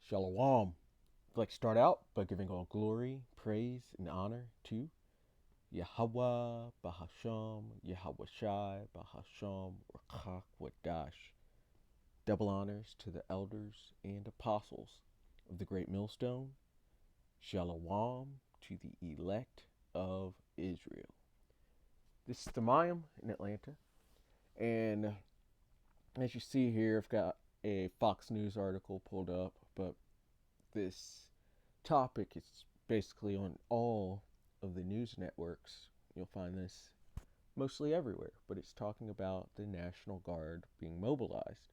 Shalom. I'd like to start out by giving all glory, praise, and honor to Yahweh, Bahasham, Yahweh Shai, Bahasham, Rakak Wadash. Double honors to the elders and apostles of the Great Millstone. Shalom to the elect of Israel. This is the Mayim in Atlanta, and as you see here, I've got a Fox News article pulled up, but this topic is basically on all of the news networks. You'll find this mostly everywhere, but it's talking about the National Guard being mobilized.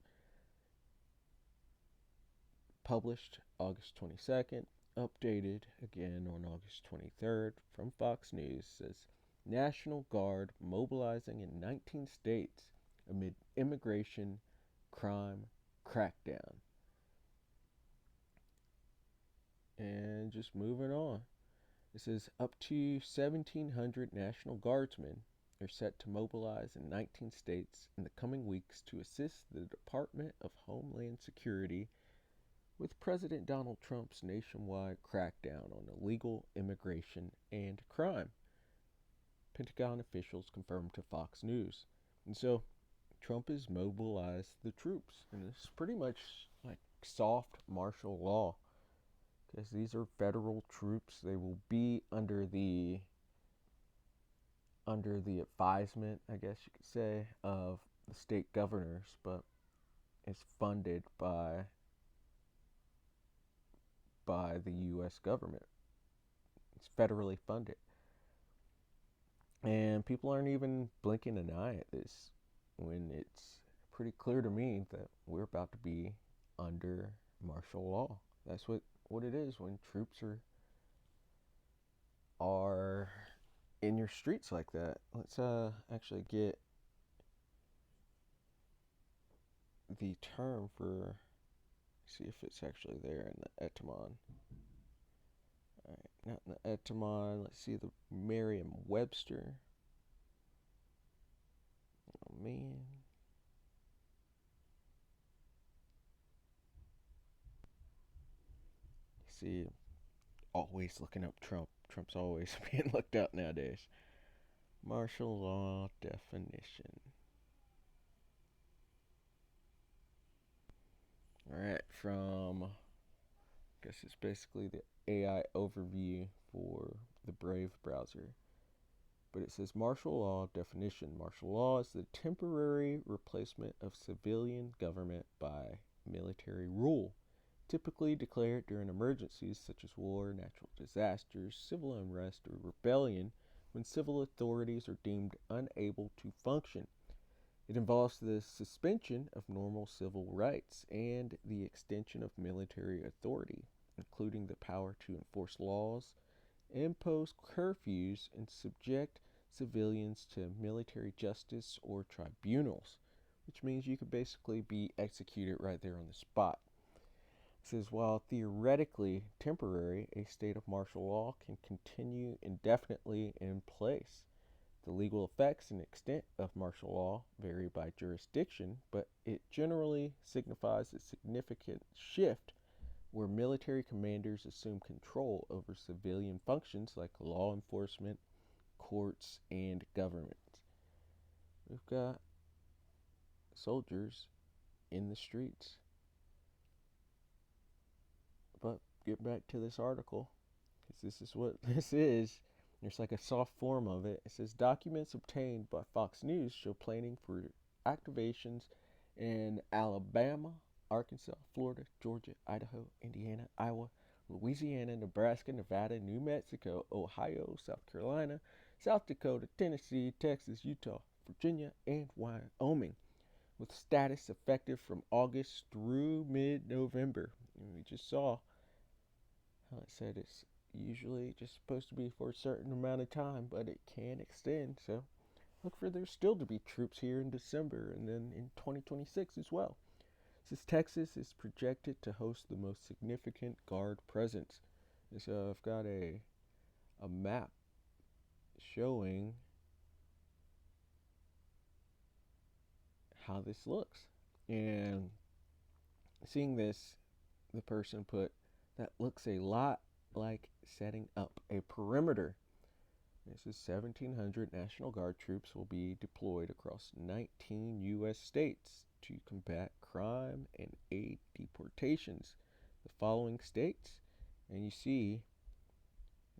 Published August 22nd, updated again on August 23rd from Fox News, says National Guard mobilizing in 19 states amid immigration crime crackdown. And just moving on. It says up to 1,700 National Guardsmen are set to mobilize in 19 states in the coming weeks to assist the Department of Homeland Security with President Donald Trump's nationwide crackdown on illegal immigration and crime. Pentagon officials confirmed to Fox News. And so Trump has mobilized the troops, and it's pretty much like soft martial law, because these are federal troops. They will be under the advisement, I guess you could say, of the state governors, but it's funded by the U.S. government. It's federally funded. And people aren't even blinking an eye at this when it's pretty clear to me that we're about to be under martial law. That's what it is when troops are in your streets like that. Let's actually get the term for, see if it's actually there in the etymon. Alright, not in the etymon. Let's see the Merriam-Webster. Oh man. See, always looking up Trump. Trump's always being looked up nowadays. Martial law definition. Alright, from, I guess it's basically the AI overview for the Brave browser. But it says martial law definition. Martial law is the temporary replacement of civilian government by military rule, typically declared during emergencies such as war, natural disasters, civil unrest, or rebellion, when civil authorities are deemed unable to function. It involves the suspension of normal civil rights and the extension of military authority, including the power to enforce laws, impose curfews, and subject civilians to military justice or tribunals, which means you could basically be executed right there on the spot. It says while theoretically temporary, a state of martial law can continue indefinitely in place. The legal effects and extent of martial law vary by jurisdiction, but it generally signifies a significant shift where military commanders assume control over civilian functions like law enforcement, courts, and government. We've got soldiers in the streets. But get back to this article, because this is what this is. There's like a soft form of it. It says documents obtained by Fox News show planning for activations in Alabama, Arkansas, Florida, Georgia, Idaho, Indiana, Iowa, Louisiana, Nebraska, Nevada, New Mexico, Ohio, South Carolina, South Dakota, Tennessee, Texas, Utah, Virginia, and Wyoming, with status effective from August through mid-November. And we just saw how it said it's usually just supposed to be for a certain amount of time, but it can extend. So look for there still to be troops here in December and then in 2026 as well. Since Texas is projected to host the most significant Guard presence. And so I've got a map showing how this looks. And seeing this, the person put, that looks a lot like setting up a perimeter. This is 1,700 National Guard troops will be deployed across 19 U.S. states to combat crime and aid deportations. The following states, and you see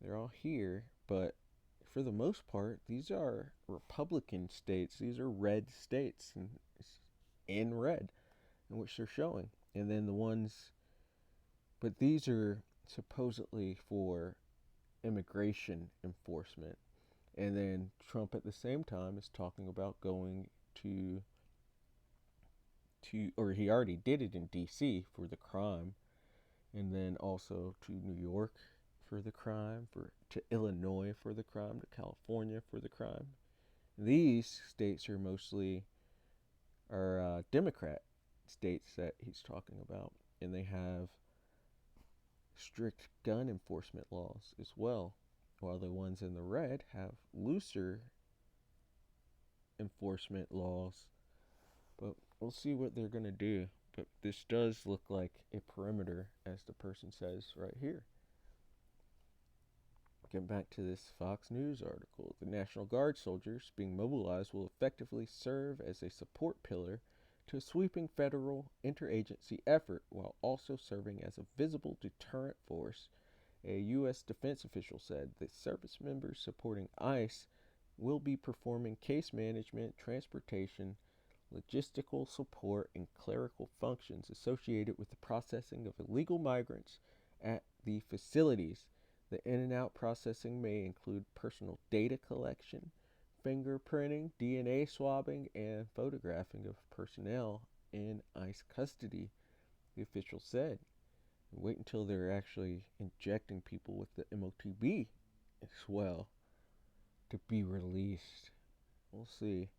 they're all here, but for the most part, these are Republican states. These are red states, and it's in red, in which they're showing. And then the ones, but these are supposedly for immigration enforcement. And then Trump at the same time is talking about going or he already did it in D.C. for the crime, and then also to New York for the crime, to Illinois for the crime, to California for the crime. These states are mostly Democrat states that he's talking about, and they have strict gun enforcement laws as well, while the ones in the red have looser enforcement laws. But we'll see what they're going to do. But this does look like a perimeter, as the person says right here. Getting back to this Fox News article, the National Guard soldiers being mobilized will effectively serve as a support pillar to a sweeping federal interagency effort while also serving as a visible deterrent force. A U.S. defense official said that service members supporting ICE will be performing case management, transportation, logistical support, and clerical functions associated with the processing of illegal migrants at the facilities. The in and out processing may include personal data collection, fingerprinting, DNA swabbing, and photographing of personnel in ICE custody, the official said. Wait until they're actually injecting people with the MOTB as well to be released. We'll see.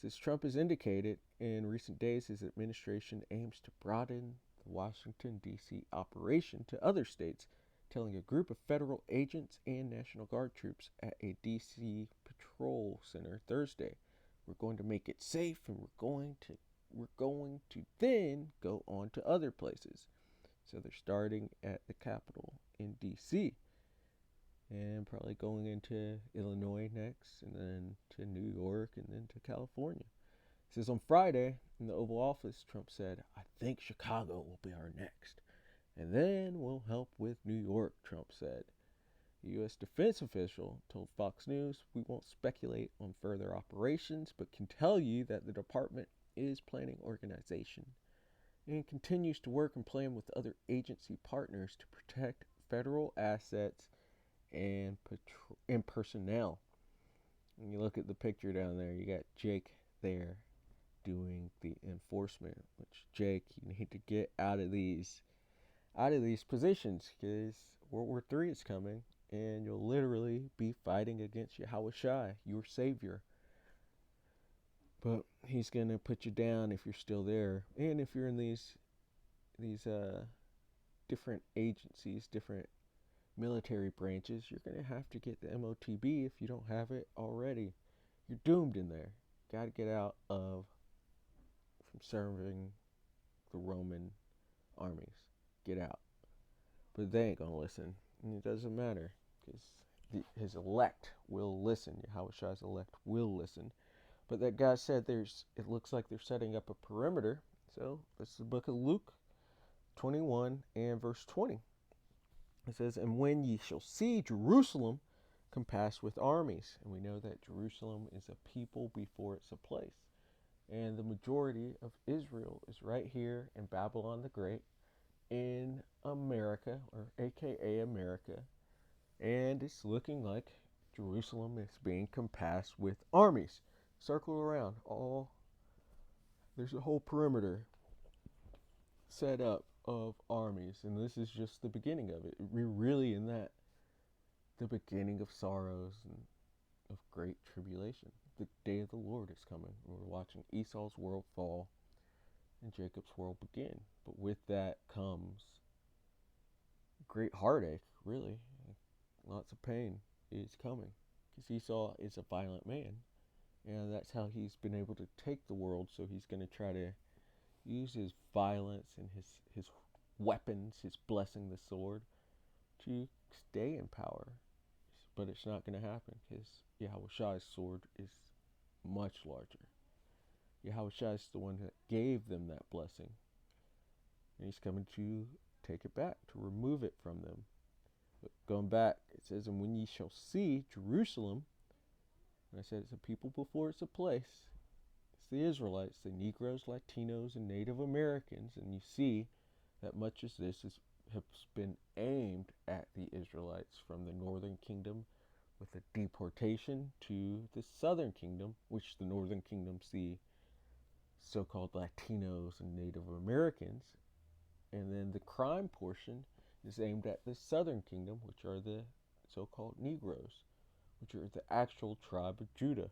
Since Trump has indicated in recent days his administration aims to broaden the Washington, D.C. operation to other states, telling a group of federal agents and National Guard troops at a D.C. patrol center Thursday, we're going to make it safe, and we're going to then go on to other places. So they're starting at the Capitol in D.C. and probably going into Illinois next, and then to New York, and then to California. It says on Friday in the Oval Office, Trump said, "I think Chicago will be our next. And then we'll help with New York," Trump said. The U.S. defense official told Fox News, "We won't speculate on further operations, but can tell you that the department is planning organization and continues to work and plan with other agency partners to protect federal assets and personnel." When you look at the picture down there, you got Jake there doing the enforcement, which, Jake, you need to get out of these positions, because World War III is coming, and you'll literally be fighting against Yahushua, your savior. But he's going to put you down if you're still there. And if you're in these different agencies, different military branches, you're going to have to get the MOTB if you don't have it already. You're doomed in there. Got to get out from serving the Roman armies. Get out. But they ain't going to listen. And it doesn't matter, because his elect will listen. Yahushua's elect will listen. But that guy said it looks like they're setting up a perimeter. So this is the book of Luke 21 and verse 20. It says, "And when ye shall see Jerusalem compassed with armies," and we know that Jerusalem is a people before it's a place. And the majority of Israel is right here in Babylon the Great, in America, or AKA America. And it's looking like Jerusalem is being compassed with armies. Circle around. There's a whole perimeter set up of armies, and this is just the beginning of it. We're really in the beginning of sorrows and of great tribulation. The day of the Lord is coming. We're watching Esau's world fall and Jacob's world begin. But with that comes great heartache, really. Lots of pain is coming, because Esau is a violent man, and that's how he's been able to take the world. So he's going to try to use his violence and his weapons, his blessing, the sword, to stay in power. But it's not going to happen because Yahweh sword is much larger. Yahweh is the one that gave them that blessing. And he's coming to take it back, to remove it from them. But going back, it says, and when ye shall see Jerusalem, and I said it's a people before it's a place, it's the Israelites, the Negroes, Latinos, and Native Americans, and you see that much of this has been aimed at the Israelites from the northern kingdom with a deportation to the southern kingdom, which the northern kingdom's the so-called Latinos and Native Americans, and then the crime portion is aimed at the southern kingdom, which are the so-called Negroes, which are the actual tribe of Judah.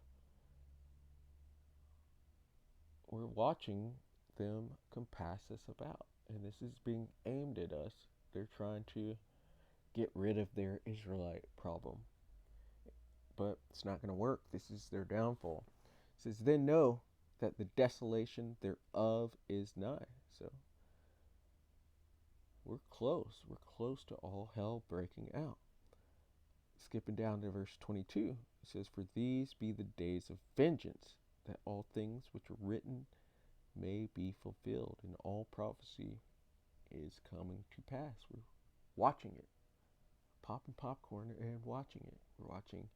We're watching them compass us about, and this is being aimed at us. They're trying to get rid of their Israelite problem, but it's not going to work. This is their downfall. It says, then know that the desolation thereof is nigh. So we're close to all hell breaking out. Skipping down to verse 22, it says, for these be the days of vengeance, that all things which are written may be fulfilled, and all prophecy is coming to pass. We're watching it, popping popcorn and watching it. We're watching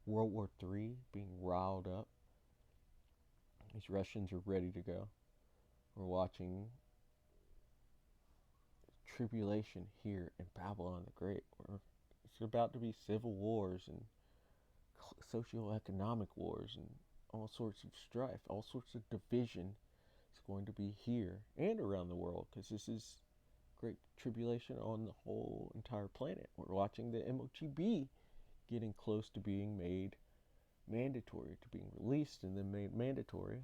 World War III being riled up. These Russians are ready to go. We're watching tribulation here in Babylon the Great. It's about to be civil wars and socioeconomic wars and all sorts of strife, all sorts of division is going to be here and around the world, because this is great tribulation on the whole entire planet. We're watching the MOTB getting close to being made mandatory, to being released and then made mandatory.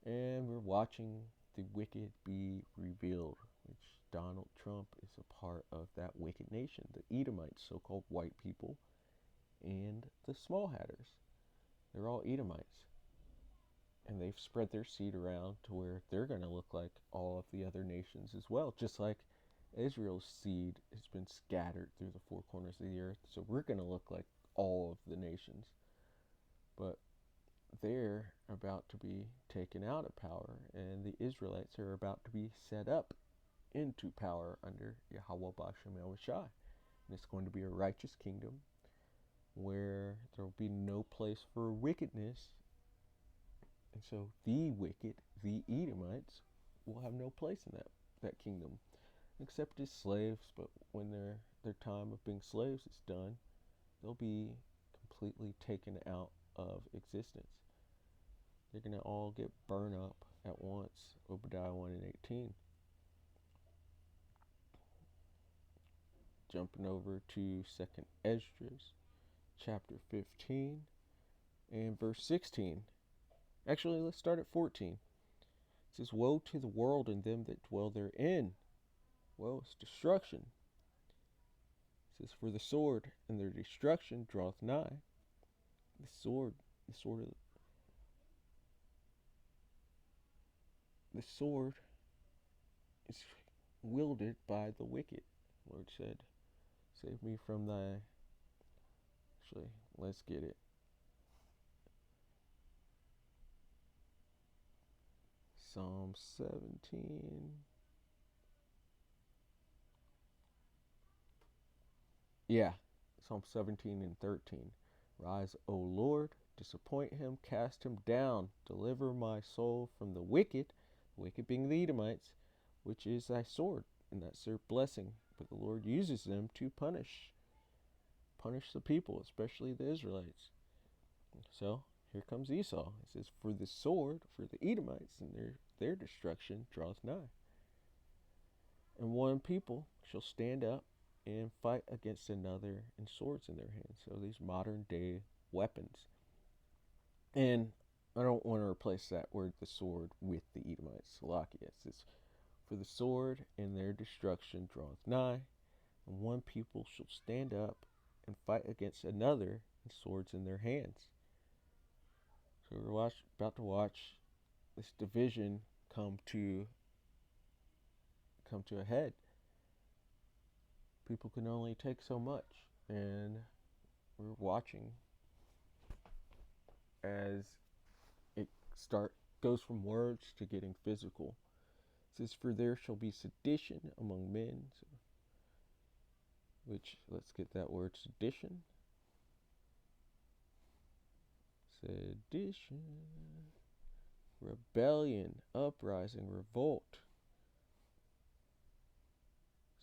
And we're watching the wicked be revealed, which Donald Trump is a part of that wicked nation, the Edomites, so-called white people, and the small hatters. They're all Edomites. And they've spread their seed around to where they're going to look like all of the other nations as well, just like Israel's seed has been scattered through the four corners of the earth. So we're going to look like all of the nations. But they're about to be taken out of power, and the Israelites are about to be set up into power under Yahweh Bashem Yahushai. And it's going to be a righteous kingdom where there will be no place for wickedness. And so the wicked, the Edomites, will have no place in that kingdom, except as slaves. But when their time of being slaves is done, they'll be completely taken out of existence. They're going to all get burned up at once. Obadiah 1 and 18. Jumping over to 2nd Esdras, chapter 15, and verse 16. Actually, let's start at 14. It says, woe to the world and them that dwell therein. Woe is destruction. It says, for the sword and their destruction draweth nigh. The sword is wielded by the wicked. The Lord said, save me from thy... Actually, let's get it. Psalm 17. Yeah, Psalm 17 and 13. Rise, O Lord, disappoint him, cast him down, deliver my soul from the wicked being the Edomites, which is thy sword, and that's their blessing. But the Lord uses them to punish the people, especially the Israelites. So here comes Esau. It says, for the sword, for the Edomites, and their destruction draweth nigh. And one people shall stand up and fight against another, and swords in their hands. So these modern day weapons. And I don't want to replace that word, the sword, with the Edomites. Salakia. It says, for the sword and their destruction draweth nigh, and one people shall stand up and fight against another, and swords in their hands. So we're about to watch this division come come to a head. People can only take so much, and we're watching as it goes from words to getting physical. It says, "For there shall be sedition among men," which, let's get that word sedition. Sedition. Rebellion, uprising, revolt.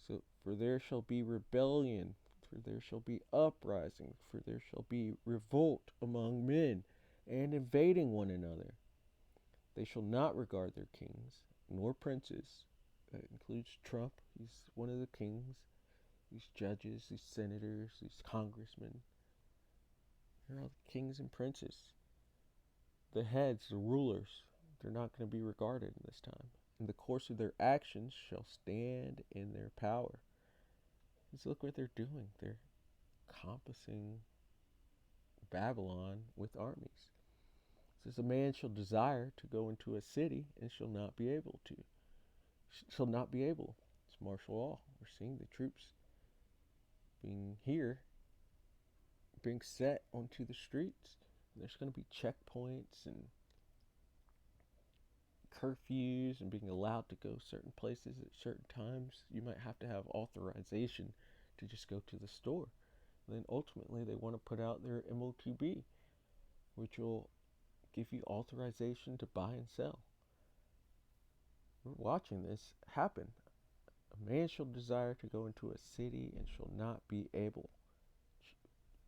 So, for there shall be rebellion, for there shall be uprising, for there shall be revolt among men, and invading one another. They shall not regard their kings, nor princes. That includes Trump. He's one of the kings. These judges, these senators, these congressmen. They're all the kings and princes. The heads, the rulers, they're not going to be regarded in this time. In the course of their actions shall stand in their power. Just look what they're doing. They're compassing Babylon with armies. It says, "A man shall desire to go into a city and shall not be able to." Shall not be able. It's martial law. We're seeing the troops being set onto the streets. There's going to be checkpoints and curfews and being allowed to go certain places at certain times. You might have to have authorization to just go to the store. And then ultimately they want to put out their MOTB, which will give you authorization to buy and sell. We're watching this happen. A man shall desire to go into a city and shall not be able.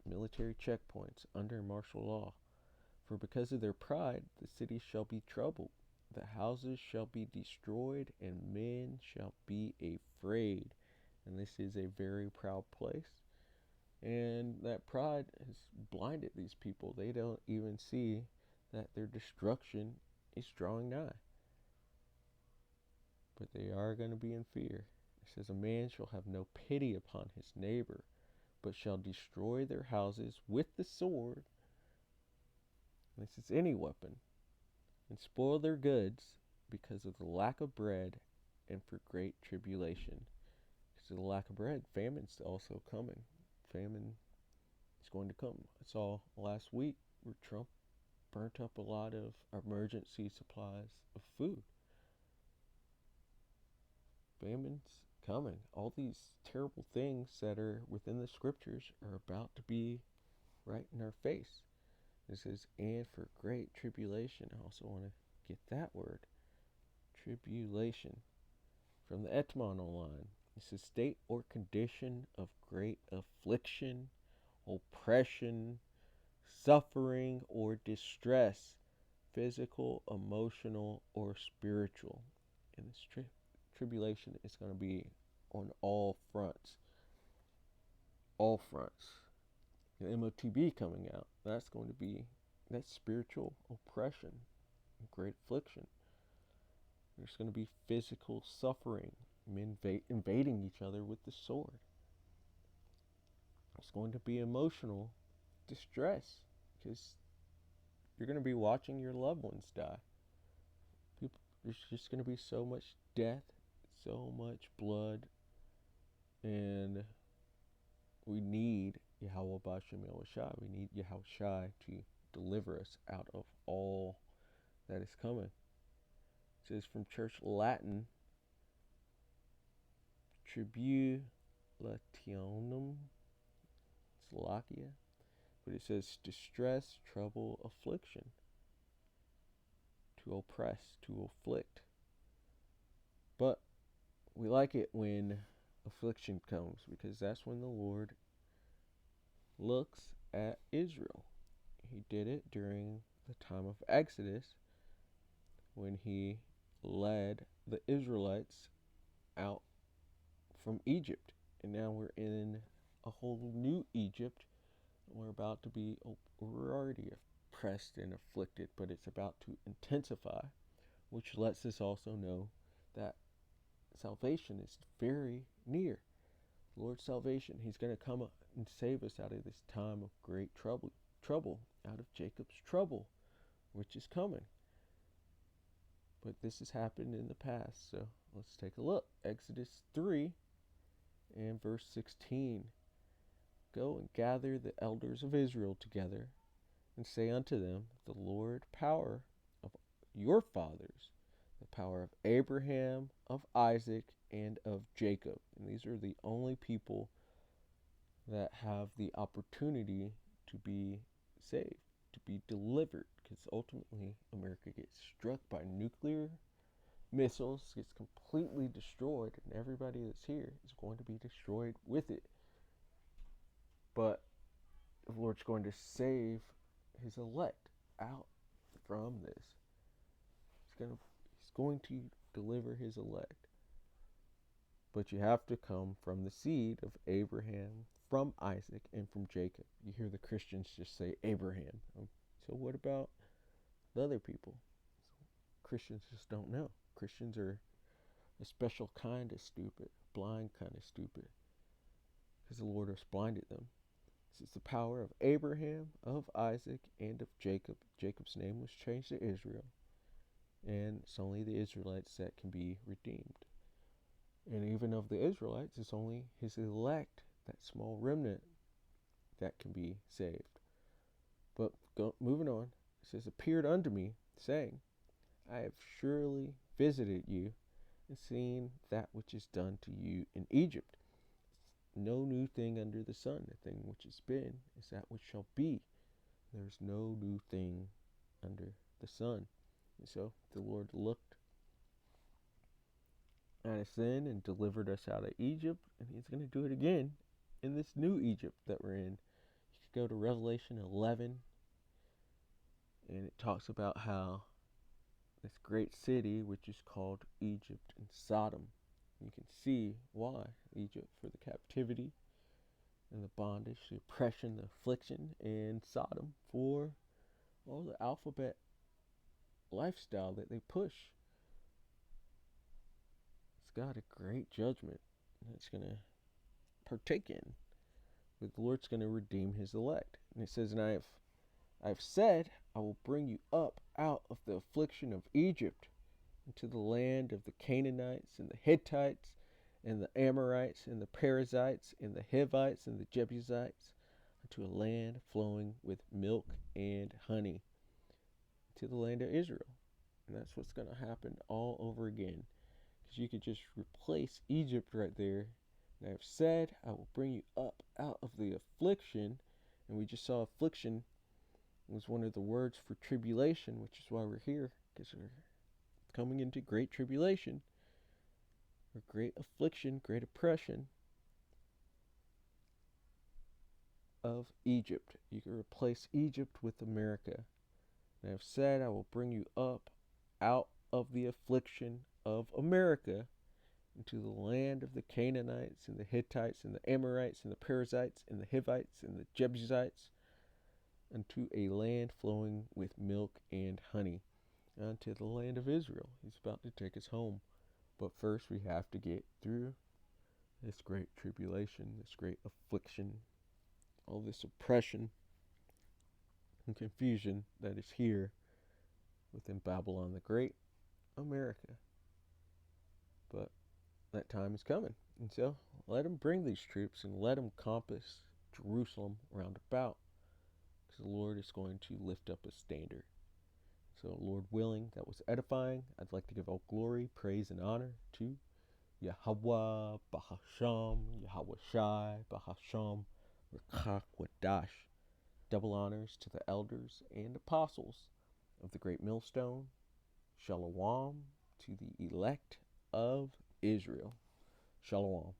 Military checkpoints under martial law. For because of their pride, the city shall be troubled. The houses shall be destroyed, and men shall be afraid. And this is a very proud place. And that pride has blinded these people. They don't even see that their destruction is drawing nigh. But they are going to be in fear. It says, "A man shall have no pity upon his neighbor, but shall destroy their houses with the sword." And this is any weapon. "And spoil their goods because of the lack of bread and for great tribulation." Because of the lack of bread, famine's also coming. Famine is going to come. I saw last week where Trump burnt up a lot of emergency supplies of food. Famine's coming. All these terrible things that are within the scriptures are about to be right in our face. It says, "and for great tribulation." I also want to get that word. Tribulation. From the Etymon online. It says, "state or condition of great affliction, oppression, suffering, or distress, physical, emotional, or spiritual." And this tribulation is going to be on all fronts. All fronts. The MOTB coming out, that's spiritual oppression, great affliction. There's going to be physical suffering, men invading each other with the sword. There's going to be emotional distress because you're going to be watching your loved ones die. There's just going to be so much death, so much blood, and we need Yahweh Bashem Yahushai. We need Yahushai to deliver us out of all that is coming. It says from Church Latin, tribulationum, Slovakia, but it says distress, trouble, affliction, to oppress, to afflict. But we like it when affliction comes because that's when the Lord looks at Israel. He did it during the time of Exodus when he led the Israelites out from Egypt. And now we're in a whole new Egypt. We're already oppressed and afflicted, but it's about to intensify, which lets us also know that salvation is very near. Lord's salvation, he's going to come and save us out of this time of great trouble, out of Jacob's trouble, which is coming. But this has happened in the past, so let's take a look. Exodus 3 and verse 16. Go and gather the elders of Israel together, and say unto them, the Lord power of your fathers, the power of Abraham, of Isaac, and of Jacob. And these are the only people that have the opportunity to be saved, to be delivered, because ultimately America gets struck by nuclear missiles, gets completely destroyed, and everybody that's here is going to be destroyed with it. But the Lord's going to save his elect out from this. He's going to deliver his elect. But you have to come from the seed of Abraham, from Isaac, and from Jacob. You hear the Christians just say Abraham. So what about the other people? Christians just don't know. Christians are a special kind of stupid, blind kind of stupid, because the Lord has blinded them. This is the power of Abraham, of Isaac, and of Jacob. Jacob's name was changed to Israel, and it's only the Israelites that can be redeemed. And even of the Israelites, it's only his elect, that small remnant, that can be saved. But moving on, it says, appeared unto me, saying, I have surely visited you, and seen that which is done to you in Egypt. No new thing under the sun. The thing which has been is that which shall be. There is no new thing under the sun. And so the Lord looked at us then and delivered us out of Egypt, and he's going to do it again in this new Egypt that we're in. You could go to Revelation 11, and it talks about how this great city, which is called Egypt and Sodom, you can see why. Egypt for the captivity and the bondage, the oppression, the affliction, and Sodom for all the alphabet lifestyle that they push. It's got a great judgment that it's going to partake in. But the Lord's going to redeem his elect. And it says, and I have said, I will bring you up out of the affliction of Egypt into the land of the Canaanites and the Hittites and the Amorites and the Perizzites and the Hivites and the Jebusites, unto a land flowing with milk and honey, to the land of Israel. And that's what's going to happen all over again. Because you could just replace Egypt right there. And I have said, I will bring you up out of the affliction. And we just saw affliction was one of the words for tribulation, which is why we're here, because we're coming into great tribulation, or great affliction, great oppression of Egypt. You can replace Egypt with America. And I've said, I will bring you up out of the affliction of America into the land of the Canaanites and the Hittites and the Amorites and the Perizzites and the Hivites and the Jebusites, unto a land flowing with milk and honey, unto the land of Israel. He's about to take us home. But first we have to get through this great tribulation, this great affliction, all this oppression and confusion that is here within Babylon the Great, America. But that time is coming. And so let him bring these troops and let him compass Jerusalem round about. Because the Lord is going to lift up a standard. So, Lord willing, that was edifying. I'd like to give all glory, praise, and honor to Yahweh, Bahasham, Yahweh Shai, Bahasham, Rakakwadash. Double honors to the elders and apostles of the great millstone. Shalom to the elect of Israel. Shalom.